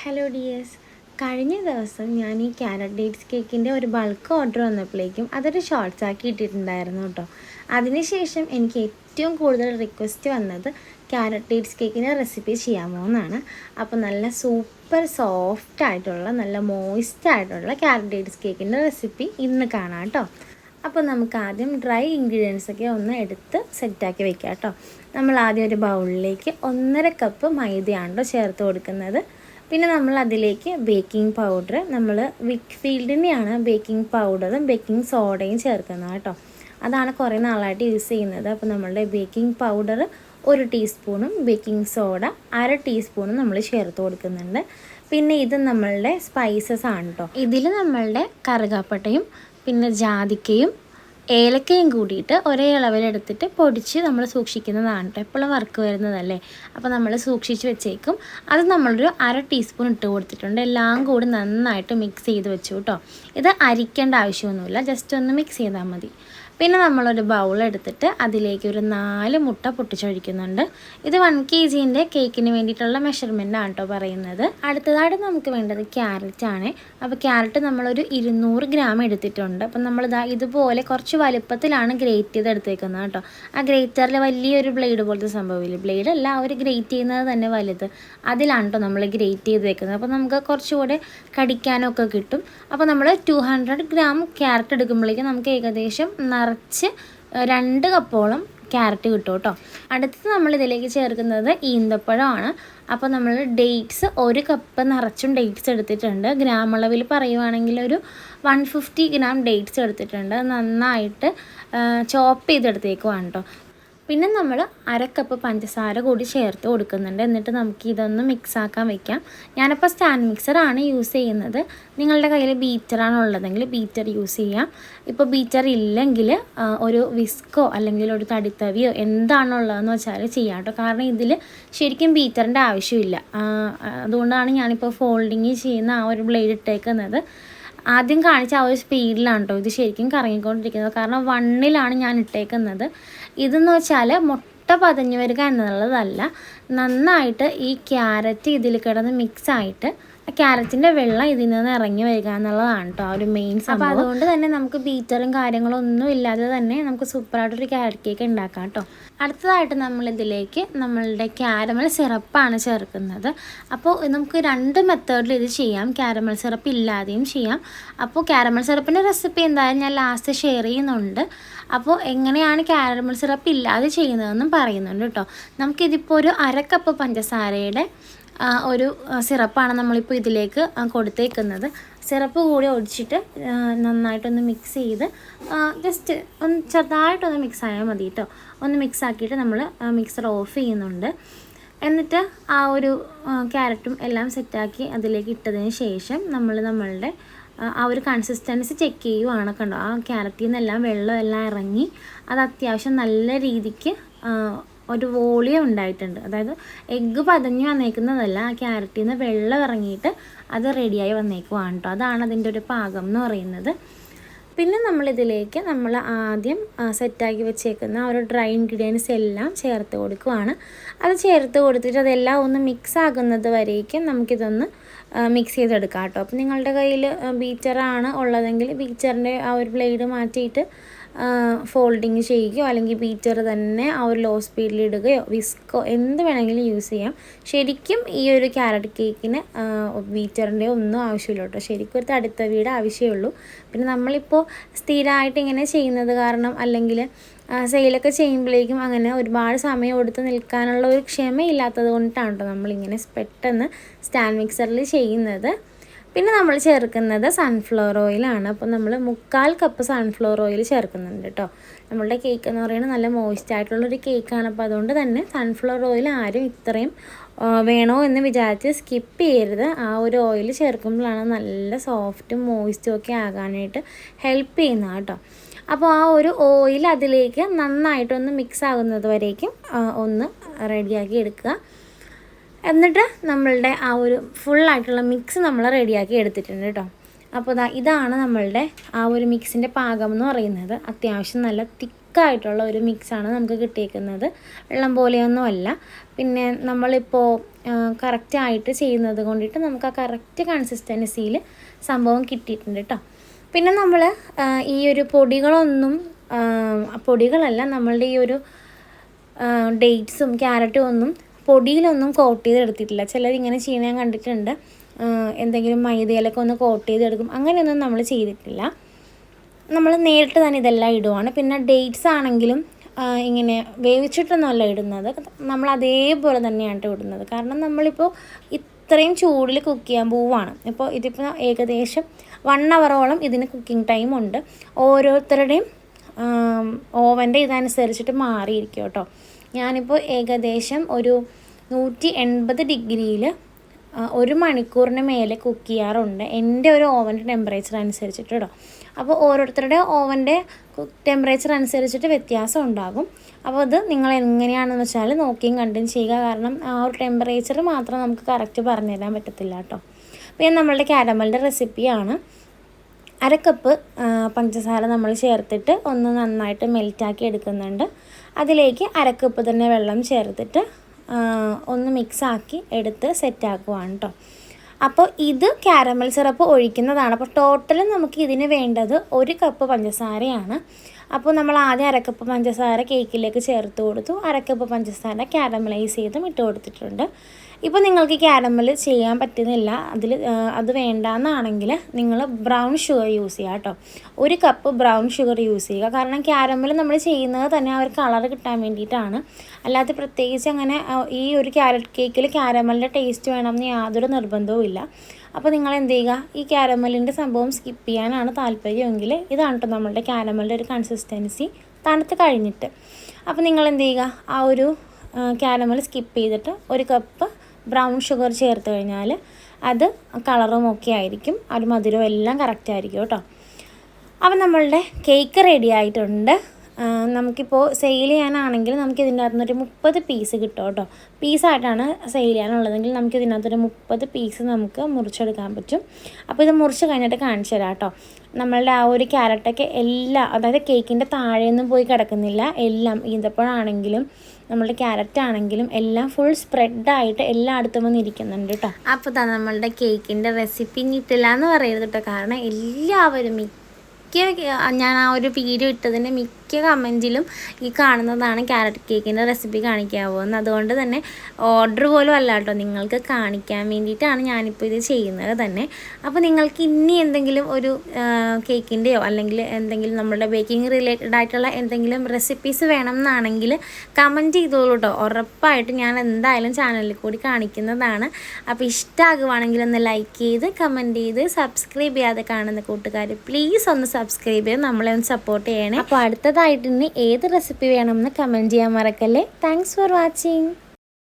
Hello dears, കഴിഞ്ഞ ദിവസം ഞാൻ ഈ ക്യാരറ്റ് ഡേറ്റ്സ് കേക്കിൻ്റെ ഒരു ബൾക്ക് ഓർഡർ വന്നപ്പോഴേക്കും അതൊരു ഷോർട്സ് ആക്കി ഇട്ടിട്ടുണ്ടായിരുന്നു കേട്ടോ. അതിനുശേഷം എനിക്ക് ഏറ്റവും കൂടുതൽ റിക്വസ്റ്റ് വന്നത് ക്യാരറ്റ് ഡേറ്റ്സ് കേക്കിൻ്റെ റെസിപ്പി ചെയ്യാമോ എന്നാണ്. അപ്പോൾ നല്ല സൂപ്പർ സോഫ്റ്റ് ആയിട്ടുള്ള നല്ല മോയിസ്റ്റ് ആയിട്ടുള്ള ക്യാരറ്റ് ഡേറ്റ്സ് കേക്കിൻ്റെ റെസിപ്പി ഇന്ന് കാണാം കേട്ടോ. അപ്പോൾ നമുക്ക് ആദ്യം ഡ്രൈ ഇൻഗ്രീഡിയൻസൊക്കെ ഒന്ന് എടുത്ത് സെറ്റാക്കി വെക്കാം കേട്ടോ. നമ്മൾ ആദ്യം ഒരു ബൗളിലേക്ക് 1.5 കപ്പ് മൈദയാണ് ചേർത്ത് കൊടുക്കുന്നത്. പിന്നെ നമ്മൾ അതിലേക്ക് ബേക്കിംഗ് പൗഡർ, നമ്മൾ വിക്ക്ഫീൽഡിനെയാണ് ബേക്കിംഗ് പൗഡറും ബേക്കിംഗ് സോഡയും ചേർക്കുന്നത് കേട്ടോ. അതാണ് കുറേ നാളായിട്ട് യൂസ് ചെയ്യുന്നത്. അപ്പോൾ നമ്മളുടെ ബേക്കിംഗ് പൗഡർ 1 ടീസ്പൂണും ബേക്കിംഗ് സോഡ 1/2 ടീസ്പൂണും നമ്മൾ ചേർത്ത് കൊടുക്കുന്നുണ്ട്. പിന്നെ ഇത് നമ്മളുടെ സ്പൈസസ് ആണ് കേട്ടോ. ഇതിൽ നമ്മളുടെ കറുകാപ്പട്ടയും പിന്നെ ജാതിക്കയും ഏലക്കയും കൂടിയിട്ട് ഒരേ അളവിലെടുത്തിട്ട് പൊടിച്ച് നമ്മൾ സൂക്ഷിക്കുന്നതാണ് കേട്ടോ. എപ്പോഴും വർക്ക് വരുന്നതല്ലേ, അപ്പോൾ നമ്മൾ സൂക്ഷിച്ച് വെച്ചേക്കും. അത് നമ്മളൊരു 1/2 ടീസ്പൂൺ ഇട്ട് കൊടുത്തിട്ടുണ്ട്. എല്ലാം കൂടി നന്നായിട്ട് മിക്സ് ചെയ്ത് വെച്ചു കേട്ടോ. ഇത് അരിക്കേണ്ട ആവശ്യമൊന്നുമില്ല, ജസ്റ്റ് ഒന്ന് മിക്സ് ചെയ്താൽ മതി. പിന്നെ നമ്മളൊരു ബൗൾ എടുത്തിട്ട് അതിലേക്ക് ഒരു 4 മുട്ട പൊട്ടിച്ചൊഴിക്കുന്നുണ്ട്. ഇത് 1 kgൻ്റെ കേക്കിന് വേണ്ടിയിട്ടുള്ള മെഷർമെൻ്റ് ആണ് കേട്ടോ പറയുന്നത്. അടുത്തതായിട്ട് നമുക്ക് വേണ്ടത് ക്യാരറ്റ് ആണ്. അപ്പോൾ ക്യാരറ്റ് നമ്മളൊരു 200 ഗ്രാം എടുത്തിട്ടുണ്ട്. അപ്പം നമ്മളിതാ ഇതുപോലെ കുറച്ച് വലുപ്പത്തിലാണ് ഗ്രേറ്റ് ചെയ്ത് എടുത്തേക്കുന്നത് കേട്ടോ. ആ ഗ്രേറ്ററിൽ വലിയൊരു ബ്ലേഡ് പോലത്തെ സംഭവമില്ല, ബ്ലേഡ് അല്ല, അവർ ഗ്രേറ്റ് ചെയ്യുന്നത് തന്നെ വലുത്, അതിലാണ് കേട്ടോ നമ്മൾ ഗ്രേറ്റ് ചെയ്ത് വെക്കുന്നത്. അപ്പോൾ നമുക്ക് കുറച്ചുകൂടെ കടിക്കാനൊക്കെ കിട്ടും. അപ്പോൾ നമ്മൾ 200 ഗ്രാം ക്യാരറ്റ് എടുക്കുമ്പോഴേക്കും നമുക്ക് ഏകദേശം നിറച്ച് 2 കപ്പോളം ക്യാരറ്റ് കിട്ടും കേട്ടോ. അടുത്തത് നമ്മൾ ഇതിലേക്ക് ചേർക്കുന്നത് ഈന്തപ്പഴമാണ്. അപ്പോൾ നമ്മൾ ഡേറ്റ്സ് 1 കപ്പ് നിറച്ചും ഡേറ്റ്സ് എടുത്തിട്ടുണ്ട്. ഗ്രാം അളവിൽ പറയുവാണെങ്കിൽ ഒരു 150 ഗ്രാം ഡേറ്റ്സ് എടുത്തിട്ടുണ്ട്. നന്നായിട്ട് ചോപ്പ് ചെയ്തെടുത്തേക്കുവാണ് കേട്ടോ. പിന്നെ നമ്മൾ 1/2 കപ്പ് പഞ്ചസാര കൂടി ചേർത്ത് കൊടുക്കുന്നുണ്ട്. എന്നിട്ട് നമുക്ക് ഇതൊന്ന് മിക്സാക്കാൻ വെക്കാം. ഞാനിപ്പോൾ സ്റ്റാൻഡ് മിക്സറാണ് യൂസ് ചെയ്യുന്നത്. നിങ്ങളുടെ കയ്യിൽ ബീറ്ററാണ് ഉള്ളതെങ്കിൽ ബീറ്റർ യൂസ് ചെയ്യാം. ഇപ്പോൾ ബീറ്റർ ഇല്ലെങ്കിൽ ഒരു വിസ്കോ അല്ലെങ്കിൽ ഒരു തടിത്തവിയോ എന്താണുള്ളതെന്ന് വെച്ചാൽ ചെയ്യാം കേട്ടോ. കാരണം ഇതിൽ ശരിക്കും ബീറ്ററിൻ്റെ ആവശ്യമില്ല. അതുകൊണ്ടാണ് ഞാനിപ്പോൾ ഫോൾഡിങ് ചെയ്യുന്ന ആ ഒരു ബ്ലേഡ് ഇട്ടേക്കുന്നത്. ആദ്യം കാണിച്ച ആ ഒരു സ്പീഡിലാണ് കേട്ടോ ഇത് ശരിക്കും കറങ്ങിക്കൊണ്ടിരിക്കുന്നത്. കാരണം 1ലാണ് ഞാൻ ഇട്ടേക്കുന്നത്. ഇതെന്ന് വെച്ചാൽ മുട്ട പതഞ്ഞു വരിക എന്നുള്ളതല്ല, നന്നായിട്ട് ഈ ക്യാരറ്റ് ഇതിൽ കിടന്ന് മിക്സായിട്ട് ആ ക്യാരറ്റിൻ്റെ വെള്ളം ഇതിൽ നിന്ന് ഇറങ്ങി വരിക എന്നുള്ളതാണ് കേട്ടോ ആ ഒരു മെയിൻ സംഭവം. അപ്പോൾ അതുകൊണ്ട് തന്നെ നമുക്ക് ബീറ്ററും കാര്യങ്ങളും ഒന്നും ഇല്ലാതെ തന്നെ നമുക്ക് സൂപ്പറായിട്ടൊരു ക്യാരറ്റ് കേക്ക് ഉണ്ടാക്കാം കേട്ടോ. അടുത്തതായിട്ട് നമ്മളിതിലേക്ക് നമ്മളുടെ ക്യാരമൽ സിറപ്പാണ് ചേർക്കുന്നത്. അപ്പോൾ നമുക്ക് 2 മെത്തേഡിൽ ഇത് ചെയ്യാം. ക്യാരമൽ സിറപ്പ് ഇല്ലാതെയും ചെയ്യാം. അപ്പോൾ ക്യാരമൽ സിറപ്പിൻ്റെ റെസിപ്പി എന്തായാലും ഞാൻ ലാസ്റ്റ് ഷെയർ ചെയ്യുന്നുണ്ട്. അപ്പോൾ എങ്ങനെയാണ് ക്യാരമൽ സിറപ്പ് ഇല്ലാതെ ചെയ്യുന്നതെന്നും പറയുന്നുണ്ട് കേട്ടോ. നമുക്കിതിപ്പോൾ ഒരു 1/2 കപ്പ് പഞ്ചസാരയുടെ ഒരു സിറപ്പാണ് നമ്മളിപ്പോൾ ഇതിലേക്ക് കൊടുത്തേക്കുന്നത്. സിറപ്പ് കൂടി ഒഴിച്ചിട്ട് നന്നായിട്ടൊന്ന് മിക്സ് ചെയ്ത് ജസ്റ്റ് ഒന്ന് ചെറുതായിട്ടൊന്ന് മിക്സ് ആയാൽ മതി കേട്ടോ. ഒന്ന് മിക്സ് ആക്കിയിട്ട് നമ്മൾ മിക്സർ ഓഫ് ചെയ്യുന്നുണ്ട്. എന്നിട്ട് ആ ഒരു ക്യാരറ്റും എല്ലാം സെറ്റാക്കി അതിലേക്ക് ഇട്ടതിന് ശേഷം നമ്മളുടെ ആ ഒരു കൺസിസ്റ്റൻസി ചെക്ക് ചെയ്യുവാണ് കണ്ടോ. ആ ക്യാരറ്റിൽ നിന്നെല്ലാം വെള്ളം എല്ലാം ഇറങ്ങി അത് അത്യാവശ്യം നല്ല രീതിക്ക് ഒരു വോളിയം ഉണ്ടായിട്ടുണ്ട്. അതായത് എഗ്ഗ് പതഞ്ഞ് വന്നേക്കുന്നതല്ല, ആ ക്യാരറ്റിൽ നിന്ന് വെള്ളം ഇറങ്ങിയിട്ട് അത് റെഡിയായി വന്നേക്കുവാണ് കേട്ടോ. അതാണ് അതിൻ്റെ ഒരു പാകം എന്ന് പറയുന്നത്. പിന്നെ നമ്മളിതിലേക്ക് നമ്മൾ ആദ്യം സെറ്റാക്കി വെച്ചേക്കുന്ന ഒരു ഡ്രൈ ഇൻഗ്രീഡിയൻസ് എല്ലാം ചേർത്ത് കൊടുക്കുവാണ്. അത് ചേർത്ത് കൊടുത്തിട്ട് അതെല്ലാം ഒന്ന് മിക്സ് ആകുന്നത് വരേക്കും നമുക്കിതൊന്ന് മിക്സ് ചെയ്തെടുക്കാം കേട്ടോ. അപ്പോൾ നിങ്ങളുടെ കയ്യിൽ ബീറ്ററാണ് ഉള്ളതെങ്കിൽ ബീറ്ററിൻ്റെ ആ ഒരു ബ്ലേഡ് മാറ്റിയിട്ട് ഫോൾഡിങ് ചെയ്യുകയോ അല്ലെങ്കിൽ ബീറ്റർ തന്നെ ആ ഒരു ലോ സ്പീഡിൽ ഇടുകയോ വിസ്കോ എന്ത് വേണമെങ്കിലും യൂസ് ചെയ്യാം. ശരിക്കും ഈ ഒരു ക്യാരറ്റ് കേക്കിന് ബീറ്ററിൻ്റെ ഒന്നും ആവശ്യമില്ല കേട്ടോ. ശരിക്കും ഒരു തടിത്തവിയുടെ ആവശ്യമേ പിന്നെ നമ്മളിപ്പോൾ സ്ഥിരമായിട്ട് ഇങ്ങനെ ചെയ്യുന്നത് കാരണം അല്ലെങ്കിൽ സെയിലൊക്കെ ചെയ്യുമ്പോഴേക്കും അങ്ങനെ ഒരുപാട് സമയം എടുത്ത് നിൽക്കാനുള്ള ഒരു ക്ഷമയില്ലാത്തത് കൊണ്ടിട്ടാണ് കേട്ടോ നമ്മളിങ്ങനെ പെട്ടെന്ന് സ്റ്റാൻഡ് മിക്സറിൽ ചെയ്യുന്നത്. പിന്നെ നമ്മൾ ചേർക്കുന്നത് സൺഫ്ലവർ ഓയിലാണ്. അപ്പോൾ നമ്മൾ 3/4 കപ്പ് സൺഫ്ലവർ ഓയിൽ ചേർക്കുന്നുണ്ട് കേട്ടോ. നമ്മളുടെ കേക്ക് എന്ന് പറയുന്നത് നല്ല മോയിസ്റ്റ് ആയിട്ടുള്ളൊരു കേക്കാണ്. അപ്പോൾ അതുകൊണ്ട് തന്നെ സൺഫ്ലവർ ഓയിൽ ആരും ഇത്രയും വേണോ എന്ന് വിചാരിച്ച് സ്കിപ്പ് ചെയ്യരുത്. ആ ഒരു ഓയിൽ ചേർക്കുമ്പോഴാണ് നല്ല സോഫ്റ്റും മോയിസ്റ്റും ഒക്കെ ആകാനായിട്ട് ഹെൽപ്പ് ചെയ്യുന്നത് കേട്ടോ. അപ്പോൾ ആ ഒരു ഓയിൽ അതിലേക്ക് നന്നായിട്ടൊന്ന് മിക്സ് ആകുന്നത് വരേക്കും ഒന്ന് റെഡിയാക്കി എടുക്കുക. എന്നിട്ട് നമ്മളുടെ ആ ഒരു ഫുള്ളായിട്ടുള്ള മിക്സ് നമ്മൾ റെഡിയാക്കി എടുത്തിട്ടുണ്ട് കേട്ടോ. അപ്പോൾ ഇതാണ് നമ്മളുടെ ആ ഒരു മിക്സിൻ്റെ പാകം എന്ന് പറയുന്നത്. അത്യാവശ്യം നല്ല തിക്ക് തിക്കായിട്ടുള്ള ഒരു മിക്സാണ് നമുക്ക് കിട്ടിയേക്കുന്നത്. വെള്ളം പോലെയൊന്നുമല്ല. പിന്നെ നമ്മളിപ്പോൾ കറക്റ്റായിട്ട് ചെയ്യുന്നത് കൊണ്ടിട്ട് നമുക്ക് ആ കറക്റ്റ് കൺസിസ്റ്റൻസിയിൽ സംഭവം കിട്ടിയിട്ടുണ്ട് കേട്ടോ. പിന്നെ നമ്മൾ ഈ ഒരു പൊടികളല്ല, നമ്മളുടെ ഈ ഒരു ഡേറ്റ്സും ക്യാരറ്റും ഒന്നും പൊടിയിലൊന്നും കോട്ട് ചെയ്തെടുത്തിട്ടില്ല. ചിലരിങ്ങനെ ചെയ്യണ ഞാൻ കണ്ടിട്ടുണ്ട്. എന്തെങ്കിലും മൈദയിലൊക്കെ ഒന്ന് കോട്ട് ചെയ്തെടുക്കും. അങ്ങനെയൊന്നും നമ്മൾ ചെയ്തിട്ടില്ല. നമ്മൾ നേരിട്ട് തന്നെ ഇതെല്ലാം ഇടുവാണ്. പിന്നെ ഡേറ്റ്സ് ആണെങ്കിലും ഇങ്ങനെ വേവിച്ചിട്ടൊന്നുമല്ല ഇടുന്നത്, നമ്മൾ അതേപോലെ തന്നെയാണ് ഇടുന്നത്. കാരണം നമ്മളിപ്പോൾ ഇത്രയും ചൂടിൽ കുക്ക് ചെയ്യാൻ പോവുകയാണ്. ഇപ്പോൾ ഇതിപ്പോൾ ഏകദേശം 1 ഹവറോളം ഇതിന് കുക്കിംഗ് ടൈമുണ്ട്. ഓരോരുത്തരുടെയും ഓവൻ്റെ ഇതനുസരിച്ചിട്ട് മാറിയിരിക്കും കേട്ടോ. ഞാനിപ്പോൾ ഏകദേശം ഒരു 180 ഡിഗ്രിയിൽ 1 മണിക്കൂറിന് മേലെ കുക്ക് ചെയ്യാറുണ്ട്, എൻ്റെ ഒരു ഓവൻ്റെ ടെമ്പറേച്ചർ അനുസരിച്ചിട്ട് കേട്ടോ. അപ്പോൾ ഓരോരുത്തരുടെ ഓവൻ്റെ ടെമ്പറേച്ചർ അനുസരിച്ചിട്ട് വ്യത്യാസം ഉണ്ടാകും. അപ്പോൾ അത് നിങ്ങൾ എങ്ങനെയാണെന്ന് വെച്ചാൽ നോക്കിയും കണ്ടും ചെയ്യുക. കാരണം ആ ഒരു ടെമ്പറേച്ചർ മാത്രം നമുക്ക് കറക്റ്റ് പറഞ്ഞു തരാൻ പറ്റത്തില്ല കേട്ടോ. പിന്നെ നമ്മളുടെ കാരമലിൻ്റെ റെസിപ്പിയാണ്. 1 കപ്പ് പഞ്ചസാര നമ്മൾ ചേർത്തിട്ട് ഒന്ന് നന്നായിട്ട് മെൽറ്റാക്കി എടുക്കുന്നുണ്ട്. അതിലേക്ക് 1 കപ്പ് തന്നെ വെള്ളം ചേർത്തിട്ട് ഒന്ന് മിക്സാക്കി എടുത്ത് സെറ്റാക്കുവാണ് കേട്ടോ. അപ്പോൾ ഇത് കാരമൽ സിറപ്പ് ഒഴിക്കുന്നതാണ്. അപ്പോൾ ടോട്ടൽ നമുക്ക് ഇതിന് വേണ്ടത് 1 കപ്പ് പഞ്ചസാരയാണ്. അപ്പോൾ നമ്മൾ ആദ്യം 1 കപ്പ് പഞ്ചസാര കേക്കിലേക്ക് ചേർത്ത് കൊടുത്തു. 1 കപ്പ് പഞ്ചസാര കാരമലൈസ് ചെയ്തും ഇട്ട് കൊടുത്തിട്ടുണ്ട്. ഇപ്പോൾ നിങ്ങൾക്ക് കാരമൽ ചെയ്യാൻ പറ്റുന്നില്ല, അത് വേണ്ടാന്നാണെങ്കിൽ നിങ്ങൾ ബ്രൗൺ ഷുഗർ യൂസ് ചെയ്യുക കേട്ടോ. 1 കപ്പ് ബ്രൗൺ ഷുഗർ യൂസ് ചെയ്യുക. കാരണം കാരമൽ നമ്മൾ ചെയ്യുന്നത് തന്നെ ആ ഒരു കളർ കിട്ടാൻ വേണ്ടിയിട്ടാണ്. അല്ലാതെ പ്രത്യേകിച്ച് അങ്ങനെ ഈ ഒരു ക്യാരറ്റ് കേക്കിൽ കാരമലിൻ്റെ ടേസ്റ്റ് വേണമെന്ന് യാതൊരു നിർബന്ധവും ഇല്ല. അപ്പോൾ നിങ്ങൾ എന്ത് ചെയ്യുക, ഈ കാരമലിൻ്റെ സംഭവം സ്കിപ്പ് ചെയ്യാനാണ് താല്പര്യമെങ്കിൽ ഇതാണ് കേട്ടോ നമ്മളുടെ കാരമലിൻ്റെ ഒരു കൺസിസ്റ്റൻസി തണുത്ത് കഴിഞ്ഞിട്ട്. അപ്പോൾ നിങ്ങൾ എന്ത് ചെയ്യുക, ആ ഒരു കാരമൽ സ്കിപ്പ് ചെയ്തിട്ട് 1 കപ്പ് ബ്രൗൺ ഷുഗർ ചേർത്ത് കഴിഞ്ഞാൽ അത് കളറും ഒക്കെ ആയിരിക്കും, ആ ഒരു മധുരവും എല്ലാം കറക്റ്റ് ആയിരിക്കും കേട്ടോ. അപ്പം നമ്മളുടെ കേക്ക് റെഡി ആയിട്ടുണ്ട്. നമുക്കിപ്പോൾ സെയിൽ ചെയ്യാനാണെങ്കിൽ നമുക്ക് ഇതിൻ്റെ അകത്തുനിന്നൊരു 30 പീസ് കിട്ടും കേട്ടോ. പീസായിട്ടാണ് സെയിൽ ചെയ്യാനുള്ളതെങ്കിൽ നമുക്ക് ഇതിനകത്തൊരു 30 പീസ് നമുക്ക് മുറിച്ചെടുക്കാൻ പറ്റും. അപ്പോൾ ഇത് മുറിച്ച് കഴിഞ്ഞിട്ട് കാണിച്ചു തരാം കേട്ടോ. നമ്മളുടെ ആ ഒരു ക്യാരറ്റൊക്കെ എല്ലാം, അതായത് കേക്കിൻ്റെ താഴെയൊന്നും പോയി കിടക്കുന്നില്ല, എല്ലാം ഈന്തപ്പഴമാണെങ്കിലും നമ്മളുടെ ക്യാരറ്റ് ആണെങ്കിലും എല്ലാം ഫുൾ സ്പ്രെഡായിട്ട് എല്ലായിടത്തും വന്ന് ഇരിക്കുന്നുണ്ട് കേട്ടോ. അപ്പോൾ തന്നെ നമ്മളുടെ കേക്കിൻ്റെ റെസിപ്പി ഇട്ടില്ല എന്ന് പറയരുത് കേട്ടോ. കാരണം എല്ലാവരും ഞാൻ ആ ഒരു വീഡിയോ ഇട്ടതിൻ്റെ മിക്ക കമൻറ്റിലും ഈ കാണുന്നതാണ് ക്യാരറ്റ് കേക്കിൻ്റെ റെസിപ്പി കാണിക്കാവോ എന്ന്. അതുകൊണ്ട് തന്നെ ഓർഡർ പോലും അല്ല കേട്ടോ, നിങ്ങൾക്ക് കാണിക്കാൻ വേണ്ടിയിട്ടാണ് ഞാനിപ്പോൾ ഇത് ചെയ്യുന്നത് തന്നെ. അപ്പോൾ നിങ്ങൾക്ക് ഇനി എന്തെങ്കിലും ഒരു കേക്കിൻ്റെയോ അല്ലെങ്കിൽ എന്തെങ്കിലും നമ്മുടെ ബേക്കിംഗ് റിലേറ്റഡ് ആയിട്ടുള്ള എന്തെങ്കിലും റെസിപ്പീസ് വേണം എന്നാണെങ്കിൽ കമൻറ്റ് ചെയ്തോളൂ കേട്ടോ. ഉറപ്പായിട്ട് ഞാൻ എന്തായാലും ചാനലിൽ കൂടി കാണിക്കുന്നതാണ്. അപ്പോൾ ഇഷ്ടമാകുവാണെങ്കിൽ ഒന്ന് ലൈക്ക് ചെയ്ത് കമൻറ്റ് ചെയ്ത് സബ്സ്ക്രൈബ് ചെയ്യാതെ കാണുന്ന കൂട്ടുകാർ പ്ലീസ് ഒന്ന് സബ്സ്ക്രൈബ് ചെയ്ത് നമ്മളെ ഒന്ന് സപ്പോർട്ട് ചെയ്യണേ. അപ്പോൾ അടുത്തതായിട്ട് ഇനി ഏത് റെസിപ്പി വേണമെന്ന് കമൻറ്റ് ചെയ്യാൻ മറക്കല്ലേ. Thanks for watching.